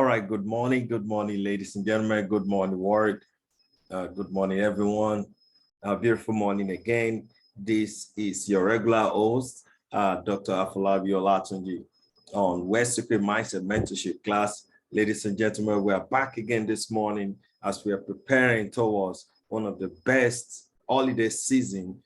All right, good morning, ladies and gentlemen. Good morning, world. Good morning, everyone. Beautiful morning again. This is your regular host, Dr. Afolabi Olatunji, on West Secret Mindset Mentorship class. Ladies and gentlemen, we are back again this morning as we are preparing towards one of the best holiday season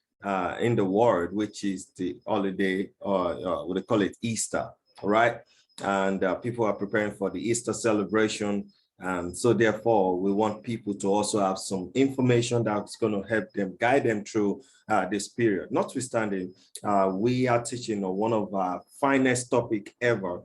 in the world, which is the holiday, what they call it, Easter. All right. And people are preparing for the Easter celebration. And so therefore, we want people to also have some information that's going to help them, guide them through this period. Notwithstanding, we are teaching on one of our finest topic ever,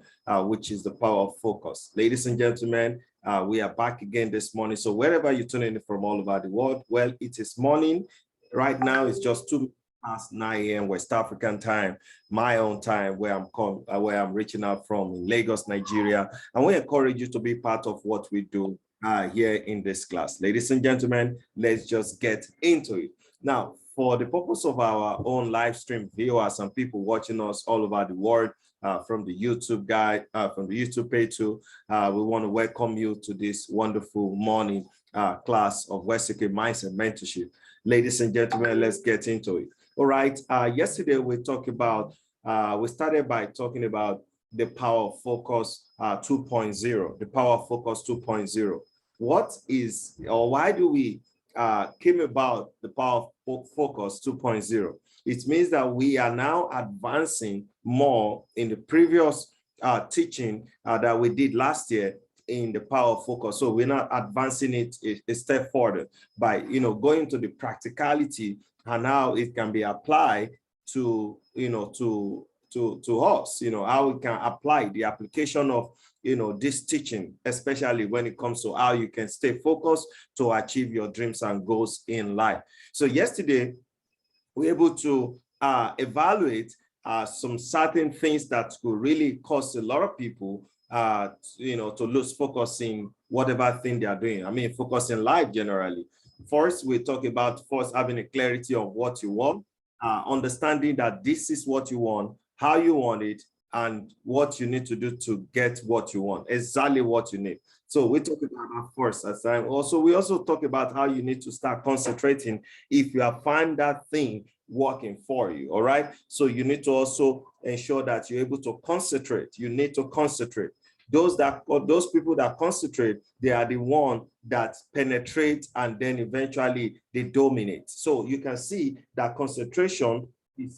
which is the power of focus. Ladies and gentlemen, we are back again this morning. So wherever you're tuning in from all over the world, well, it is morning. Right now, it's just 2 past 9 a.m. West African time, my own time, where I'm reaching out from in Lagos, Nigeria. And we encourage you to be part of what we do here in this class. Ladies and gentlemen, let's just get into it. Now, for the purpose of our own live stream viewers and people watching us all over the world, from the YouTube guide, from the YouTube pt2, we want to welcome you to this wonderful morning class of West Secret Mindset Mentorship. Ladies and gentlemen, let's get into it. All right. Yesterday we started by talking about the power of focus 2.0, the power of focus 2.0. What is, or why do we came about the power of focus 2.0? It means that we are now advancing more in the previous teaching that we did last year in the power of focus. So we're not advancing it a step further by, going to the practicality and how it can be applied to, to us, how we can apply the application of, this teaching, especially when it comes to how you can stay focused to achieve your dreams and goals in life. So yesterday, we were able to evaluate some certain things that could really cause a lot of people to lose focus in whatever thing they are doing. I mean, focus in life generally. First, we talk about having a clarity of what you want, understanding that this is what you want, how you want it, and what you need to do to get what you want, exactly what you need. So we talk about that first. We also talk about how you need to start concentrating if you have found that thing working for you. All right. So you need to also ensure that you're able to concentrate. You need to concentrate. Those people that concentrate, they are the one that penetrate and then eventually they dominate. So you can see that concentration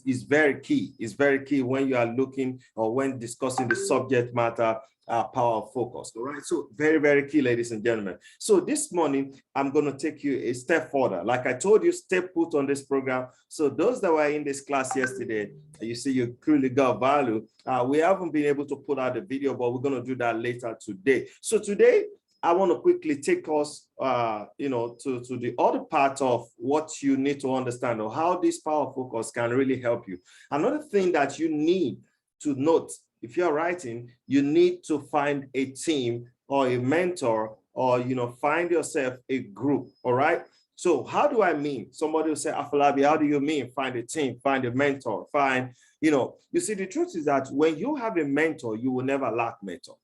is very key. It's very key when you are looking or when discussing the subject matter power of focus. All right. So very, very key, ladies and gentlemen. So this morning, I'm going to take you a step further. Like I told you, stay put on this program. So those that were in this class yesterday, you see you truly got value. We haven't been able to put out the video, but we're going to do that later today. So today, I want to quickly take us, to the other part of what you need to understand or how this power of focus can really help you. Another thing that you need to note, if you're writing, you need to find a team or a mentor or, find yourself a group. All right. So how do I mean? Somebody will say, Afolabi, how do you mean? Find a team, find a mentor, you see, the truth is that when you have a mentor, you will never lack mentor.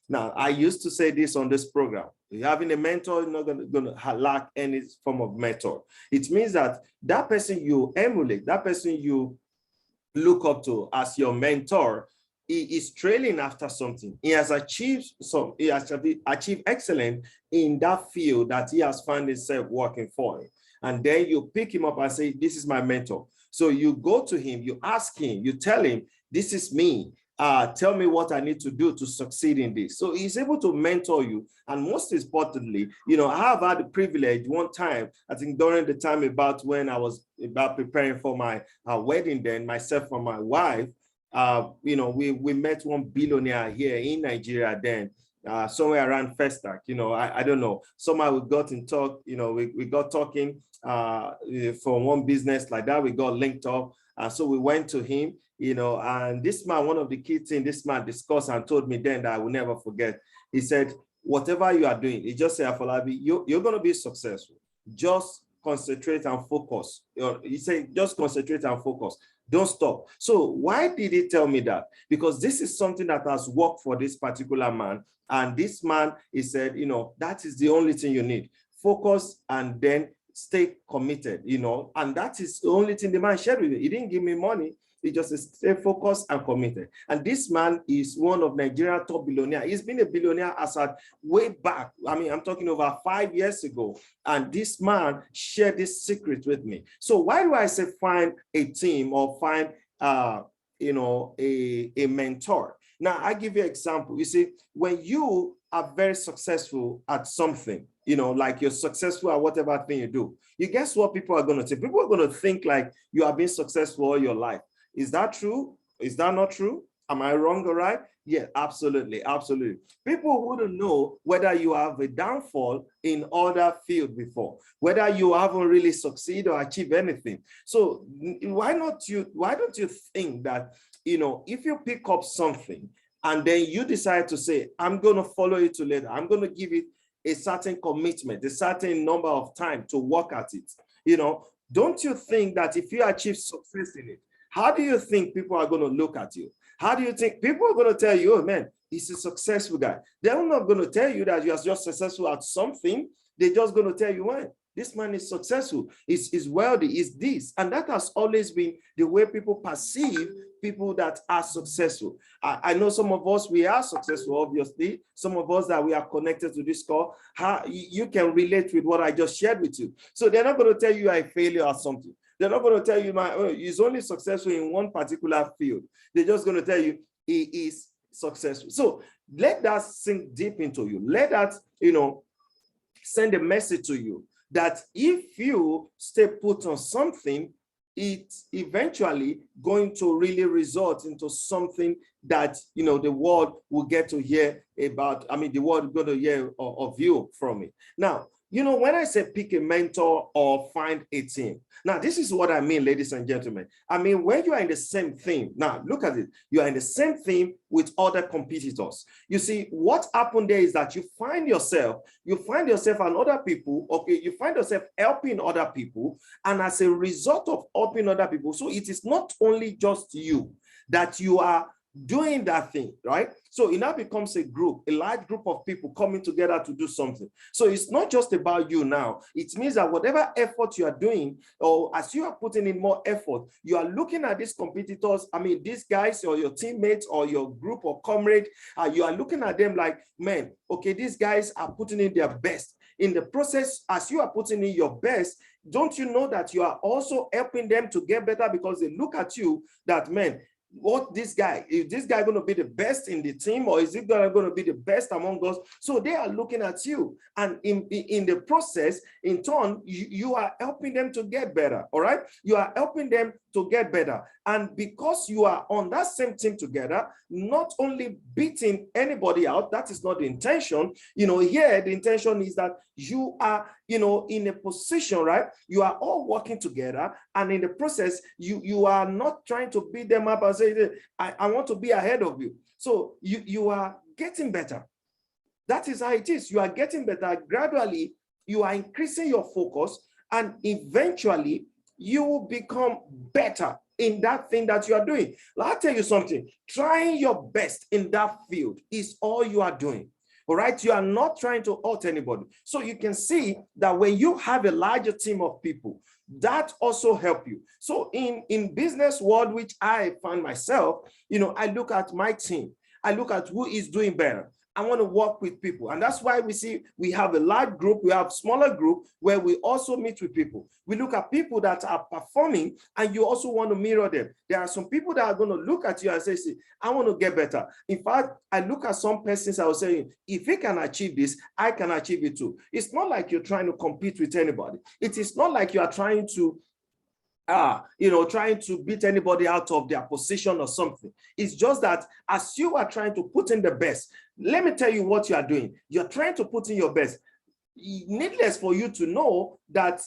Now, I used to say this on this program. Having a mentor, you're not going to lack any form of mentor. It means that that person you emulate, that person you look up to as your mentor, he is trailing after something. He has achieved excellence in that field that he has found himself working for. And then you pick him up and say, this is my mentor. So you go to him, you ask him, you tell him, this is me. Tell me what I need to do to succeed in this. So he's able to mentor you. And most importantly, I have had the privilege one time, I think during the time when I was preparing for my wedding, then myself and my wife, we met one billionaire here in Nigeria then, somewhere around Festac. I don't know. Somehow we got in talk, we got talking for one business like that. We got linked up. So we went to him, and this man, one of the key things this man discussed and told me then that I will never forget. He said, whatever you are doing, he just said, Afolabi, you're going to be successful. Just concentrate and focus. He said, just concentrate and focus. Don't stop. So why did he tell me that? Because this is something that has worked for this particular man. And this man, he said, that is the only thing you need. Focus and then stay committed, and that is the only thing the man shared with me. He didn't give me money. He just said, stay focused and committed. And this man is one of Nigeria's top billionaires. He's been a billionaire as at way back. I mean, I'm talking over 5 years ago. And this man shared this secret with me. So why do I say find a team or find, a mentor? Now, I give you an example. You see, when you are very successful at something, like you're successful at whatever thing you do, you guess what people are going to say? People are going to think like you have been successful all your life. Is that true? Is that not true? Am I wrong or right? Yeah, absolutely, absolutely. People wouldn't know whether you have a downfall in other field before, whether you haven't really succeeded or achieved anything. So why don't you think that, if you pick up something and then you decide to say, I'm going to follow it to later, I'm going to give it a certain commitment, a certain number of time to work at it, don't you think that if you achieve success in it, how do you think people are going to look at you? How do you think people are going to tell you, oh man, he's a successful guy? They're not going to tell you that you are just successful at something. They're just going to tell you, why? This man is successful, is wealthy, is this. And that has always been the way people perceive people that are successful. I know some of us, we are successful, obviously. Some of us that we are connected to this call, you can relate with what I just shared with you. So they're not going to tell you a failure or something. They're not going to tell you, he's only successful in one particular field. They're just going to tell you he is successful. So let that sink deep into you. Let that, send a message to you that if you stay put on something, it's eventually going to really result into something that, the world will get to hear about. I mean, the world is going to hear of you from it. Now, when I say pick a mentor or find a team, now this is what I mean, ladies and gentlemen. I mean, when you are in the same thing, now look at it, you are in the same thing with other competitors. You see, what happened there is that you find yourself and other people, okay, you find yourself helping other people, and as a result of helping other people, so it is not only just you that you are doing that thing, right? So it now becomes a large group of people coming together to do something. So it's not just about you now. It means that whatever effort you are doing, or as you are putting in more effort, you are looking at these competitors, I mean, these guys or your teammates or your group or comrade, you are looking at them like, man, okay, these guys are putting in their best. In the process, as you are putting in your best, don't you know that you are also helping them to get better, because they look at you that, man, is this guy going to be the best in the team, or is he going to be the best among us? So they are looking at you, and in the process, in turn, you are helping them to get better. All right, you are helping them to get better, and because you are on that same team together, not only beating anybody out, that is not the intention. Here the intention is that you are, in a position, right? You are all working together, and in the process, you are not trying to beat them up and say, I want to be ahead of you. So you are getting better. That is how it is. You are getting better gradually. You are increasing your focus, and eventually you will become better in that thing that you are doing. I'll tell you something. Trying your best in that field is all you are doing. All right, you are not trying to hurt anybody. So you can see that when you have a larger team of people, that also help you. So in business world, which I find myself, I look at my team. I look at who is doing better. I want to work with people. And that's why we have a large group, we have smaller group where we also meet with people. We look at people that are performing, and you also want to mirror them. There are some people that are going to look at you and say, see, I want to get better. In fact, I look at some persons, I was saying, if he can achieve this, I can achieve it too. It's not like you're trying to compete with anybody. It is not like you are trying to trying to beat anybody out of their position or something. It's just that as you are trying to put in the best, let me tell you what you are doing. You're trying to put in your best. Needless for you to know that,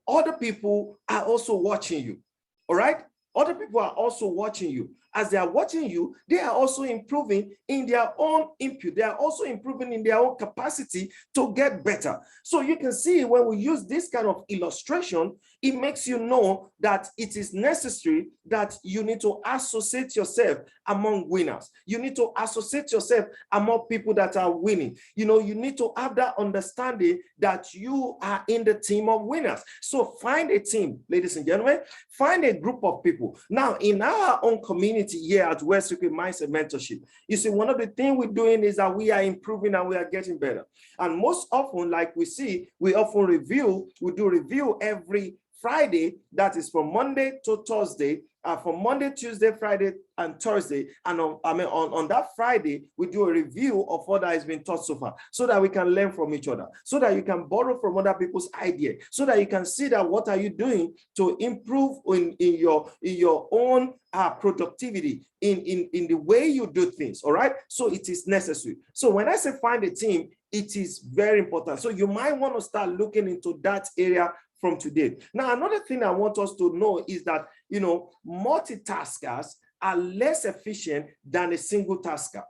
other people are also watching you. All right? Other people are also watching you. as they are watching you, they are also improving in their own input. They are also improving in their own capacity to get better. So you can see when we use this kind of illustration, it makes you know that it is necessary that you need to associate yourself among winners. You need to associate yourself among people that are winning. You know, you need to have that understanding that you are in the team of winners. So find a team, ladies and gentlemen, find a group of people. Now, in our own community here at Wealth Secrets Mindset Mentorship, you see, one of the things we're doing is that we are improving and we are getting better. And most often, like we see, we often we do review every Friday, that is from Monday to Thursday, from Monday, Tuesday, Friday, and Thursday. And on that Friday, we do a review of what has been taught so far, so that we can learn from each other, so that you can borrow from other people's ideas, so that you can see that what are you doing to improve in your own productivity, in the way you do things. All right. So it is necessary. So when I say find a team, it is very important. So you might want to start looking into that area from today. Now, another thing I want us to know is that, you know, multitaskers are less efficient than a single tasker.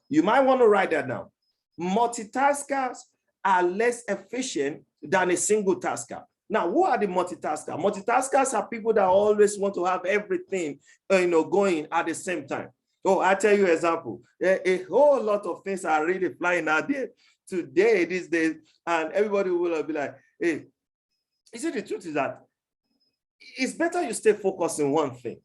You might want to write that down. Multitaskers are less efficient than a single tasker. Now, who are the multitaskers? Multitaskers are people that always want to have everything, going at the same time. Oh, I'll tell you an example. A whole lot of things are really flying out there today, these days, and everybody will be like, hey, you see, the truth is that it's better you stay focused on one thing.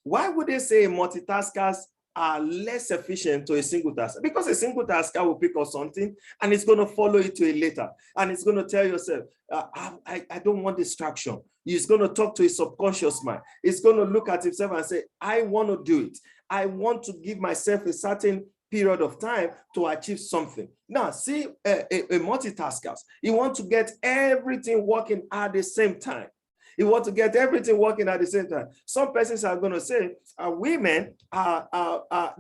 Why would they say multitaskers are less efficient to a single tasker? Because a single tasker will pick up something and it's going to follow it to it later. And it's going to tell yourself, I don't want distraction. It's going to talk to his subconscious mind. It's going to look at himself and say, I want to do it. I want to give myself a certain period of time to achieve something. Now, see, a multitasker, you want to get everything working at the same time. You want to get everything working at the same time. Some persons are going to say, women they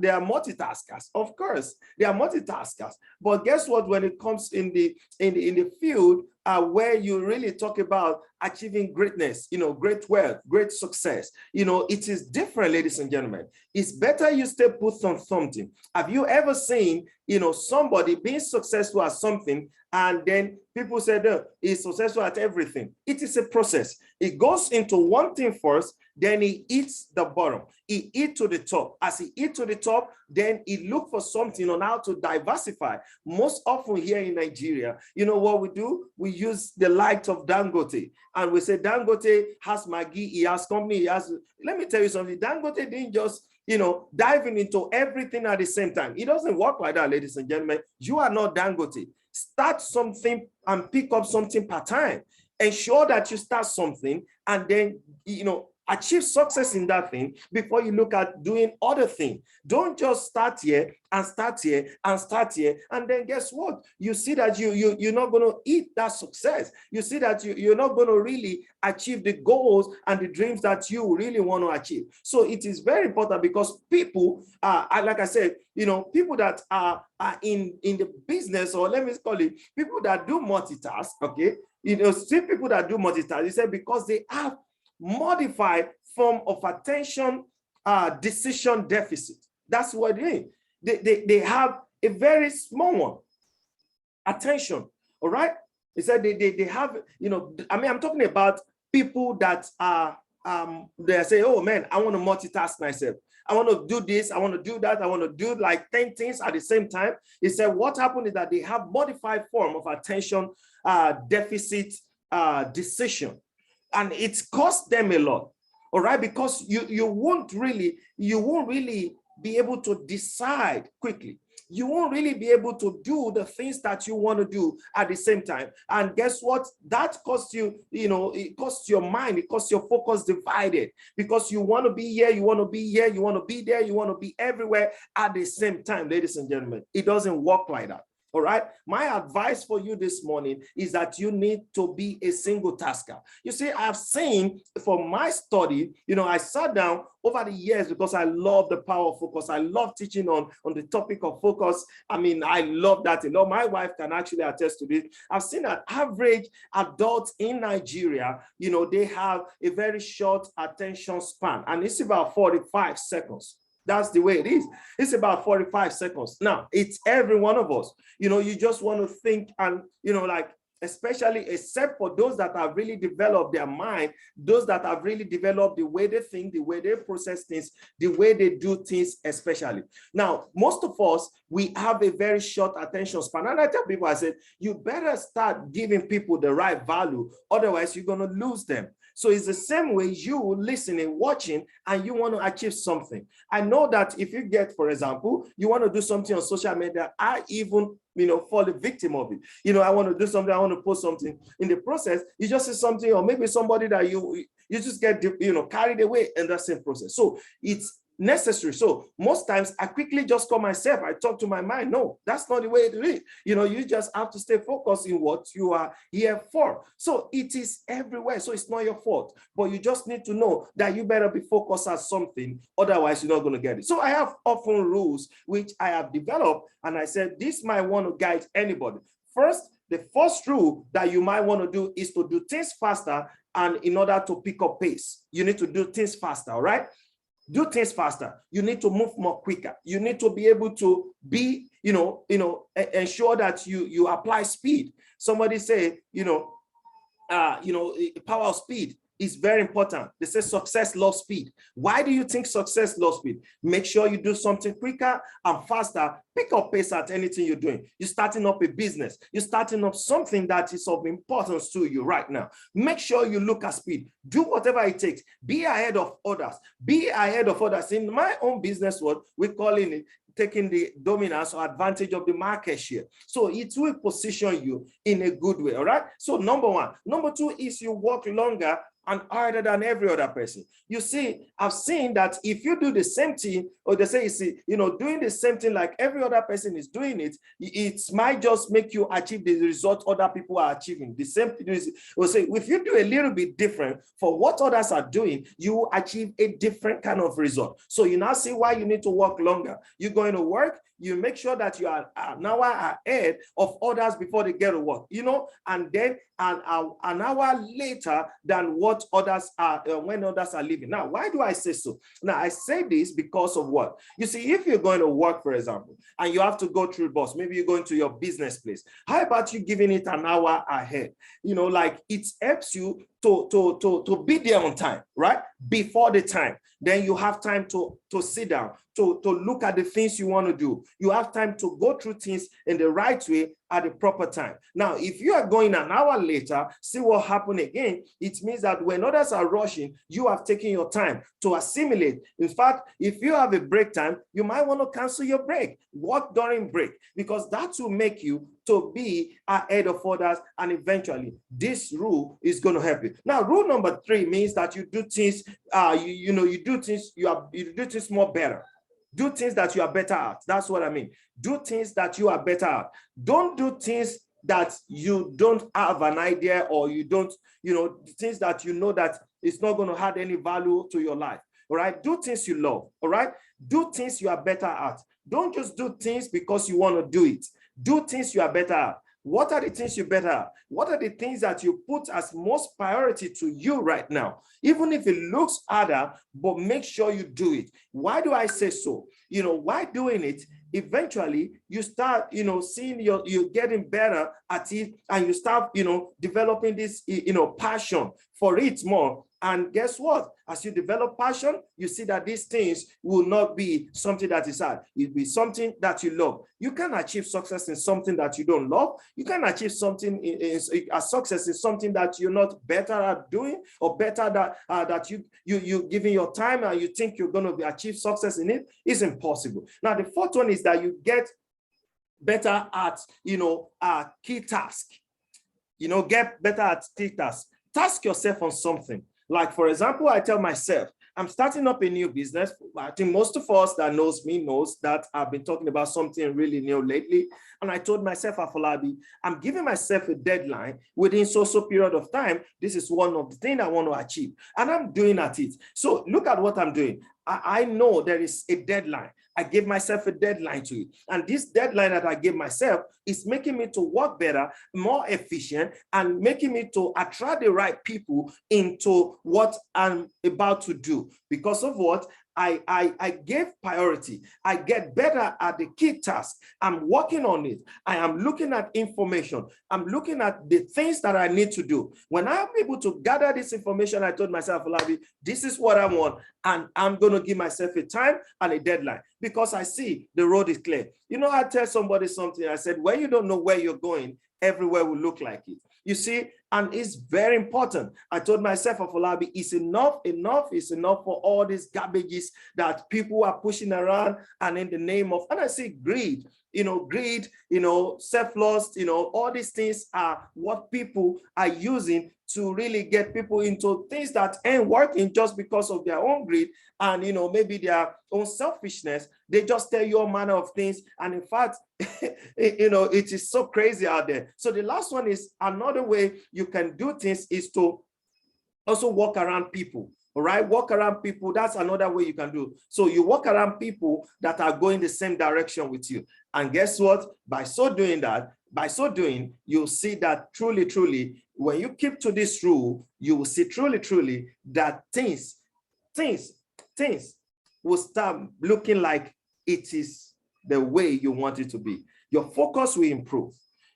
are multitaskers. Of course, they are multitaskers. But guess what? When it comes in the field where you really talk about achieving greatness, great wealth, great success, it is different, ladies and gentlemen. It's better you stay put on something. Have you ever seen, somebody being successful at something, and then people said, he's successful at everything? It is a process. It goes into one thing first, then he eats the bottom. He eats to the top. As he eats to the top, then he look for something on how to diversify. Most often here in Nigeria, what we do? We use the light of Dangote. And we say, Dangote has Maggi, he has company, he has... Let me tell you something. Dangote didn't just, diving into everything at the same time. It doesn't work like that, ladies and gentlemen. You are not Dangote. Start something and pick up something per time. Ensure that you start something and then, achieve success in that thing before you look at doing other things. Don't just start here and start here and start here. And then guess what? You see that you're not going to eat that success. You see that you're not going to really achieve the goals and the dreams that you really want to achieve. So it is very important, because people, like I said, people that are in the business, or let me call it people that do multitask, okay? See, people that do multitask, you say, because they have modified form of attention decision deficit. That's what they mean. They have a very small one. Attention, all right? He said they have, I'm talking about people that are, they say, oh man, I want to multitask myself. I want to do this, I want to do that, I want to do like 10 things at the same time. He said what happened is that they have modified form of attention deficit decision. And it costs them a lot, all right? Because you won't really be able to decide quickly. You won't really be able to do the things that you want to do at the same time. And guess what? That costs you, it costs your mind, it costs your focus divided, because you want to be here, you want to be here, you want to be there, you want to be everywhere at the same time, ladies and gentlemen. It doesn't work like that. All right. My advice for you this morning is that you need to be a single tasker. You see, I've seen from my study, I sat down over the years because I love the power of focus. I love teaching on the topic of focus. I mean, I love that a lot. My wife can actually attest to this. I've seen that average adults in Nigeria, they have a very short attention span, and it's about 45 seconds. That's the way it is. It's about 45 seconds. Now, it's every one of us. You just want to think and, especially except for those that have really developed their mind, those that have really developed the way they think, the way they process things, the way they do things, especially. Now, most of us, we have a very short attention span. And I tell people, I said, you better start giving people the right value. Otherwise, you're going to lose them. So it's the same way you listening, watching, and you want to achieve something. I know that if you get, for example, you want to do something on social media, I even, fall a victim of it. I want to do something, I want to post something. In the process, you just see something, or maybe somebody that you just get, carried away in that same process. So it's necessary. So most times I quickly just call myself, I talk to my mind. No, that's not the way it is. You just have to stay focused in what you are here for. So it is everywhere. So it's not your fault, but you just need to know that you better be focused on something. Otherwise, you're not going to get it. So I have often rules which I have developed, and I said, this might want to guide anybody. The first rule that you might want to do is to do things faster. And in order to pick up pace, you need to do things faster. All right. Do things faster. You need to move more quicker. You need to be able to be, ensure that you apply speed. Somebody say, power of speed is very important. They say success loves speed. Why do you think success loves speed? Make sure you do something quicker and faster. Pick up pace at anything you're doing. You're starting up a business. You're starting up something that is of importance to you right now. Make sure you look at speed. Do whatever it takes. Be ahead of others. Be ahead of others. In my own business world, we're calling it taking the dominance or advantage of the market share. So it will position you in a good way. All right. So number one. Number two is you work longer and harder than every other person. You see, I've seen that if you do the same thing, or they say, doing the same thing like every other person is doing it, it might just make you achieve the result other people are achieving. The same thing is, we'll say, if you do a little bit different for what others are doing, you achieve a different kind of result. So you now see why you need to work longer. You're going to work, you make sure that you are an hour ahead of others before they get to work, and then an hour later than what others are when others are leaving. Now, why do I say so? Now, I say this because of what? You see, if you're going to work, for example, and you have to go through the bus, maybe you're going to your business place. How about you giving it an hour ahead? It helps you to be there on time, right? Before the time. Then you have time to sit down, to look at the things you want to do. You have time to go through things in the right way at the proper time. Now, if you are going an hour later, see what happened again. It means that when others are rushing, you have taken your time to assimilate. In fact, if you have a break time, you might want to cancel your break. Work during break, because that will make you to be ahead of others, and eventually this rule is going to help you. Now, rule number 3 means that you do things, you do things more better. Do things that you are better at. That's what I mean. Do things that you are better at. Don't do things that you don't have an idea, or you don't, things that that it's not going to add any value to your life. All right. Do things you love. All right. Do things you are better at. Don't just do things because you want to do it. Do things you are better at. What are the things you're better at? What are the things that you put as most priority to you right now? Even if it looks harder, but make sure you do it. Why do I say so? Why doing it? Eventually, you start, seeing you're getting better at it, and you start, developing this, passion for it more. And guess what? As you develop passion, you see that these things will not be something that is hard. It'll be something that you love. You can achieve success in something that you don't love. You can achieve something a success in something that you're not better at doing, or better that you giving your time and you think you're going to achieve success in it. Is impossible. Now, the fourth one is that you get better at key task. Get better at key tasks. Task yourself on something. Like, for example, I tell myself, I'm starting up a new business. I think most of us that knows me knows that I've been talking about something really new lately. And I told myself, Afolabi, I'm giving myself a deadline within so period of time. This is one of the things I want to achieve. And I'm doing at it. So look at what I'm doing. I know there is a deadline. I gave myself a deadline to it. And this deadline that I gave myself is making me to work better, more efficient, and making me to attract the right people into what I'm about to do. Because of what? I gave priority. I get better at the key task. I'm working on it. I am looking at information. I'm looking at the things that I need to do. When I'm able to gather this information, I told myself, Labi, this is what I want. And I'm going to give myself a time and a deadline because I see the road is clear. You know, I tell somebody something. I said, when you don't know where you're going, everywhere will look like it. You see, and it's very important. I told myself, Afolabi, it's enough is enough for all these garbages that people are pushing around and in the name of, and I see greed, self-lust, all these things are what people are using to really get people into things that ain't working just because of their own greed and, maybe their own selfishness. They just tell you all manner of things. And in fact, it is so crazy out there. So the last one is another way you can do things is to also walk around people. All right, walk around people. That's another way you can do. So you walk around people that are going the same direction with you. And guess what? By so doing, you'll see that truly, when you keep to this rule, you will see truly that things will start looking like it is the way you want it to be. Your focus will improve.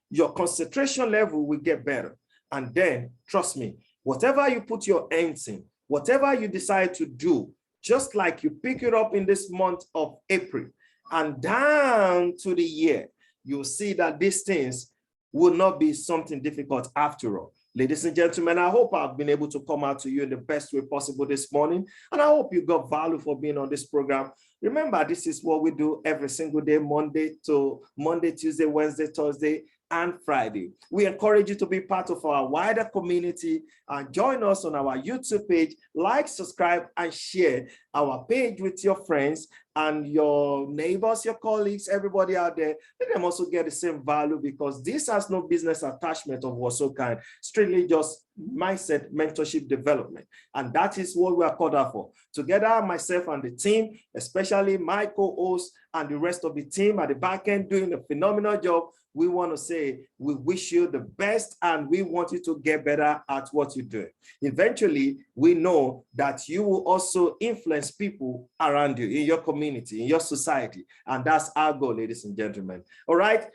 Your concentration level will get better. And then, trust me, whatever you put your hands in, whatever you decide to do, just like you pick it up in this month of April and down to the year, you'll see that these things will not be something difficult after all. Ladies and gentlemen, I hope I've been able to come out to you in the best way possible this morning. And I hope you got value for being on this program. Remember, this is what we do every single day, Monday, Tuesday, Wednesday, Thursday, and Friday. We encourage you to be part of our wider community and join us on our YouTube page. Like, subscribe, and share our page with your friends and your neighbors, your colleagues, everybody out there. Let them also get the same value because this has no business attachment of whatsoever, strictly just mindset, mentorship, development. And that is what we are called out for. Together, myself and the team, especially my co-host and the rest of the team at the back end doing a phenomenal job, we want to say we wish you the best and we want you to get better at what you do. Eventually, we know that you will also influence people around you, in your community, in your society. And that's our goal, ladies and gentlemen. All right.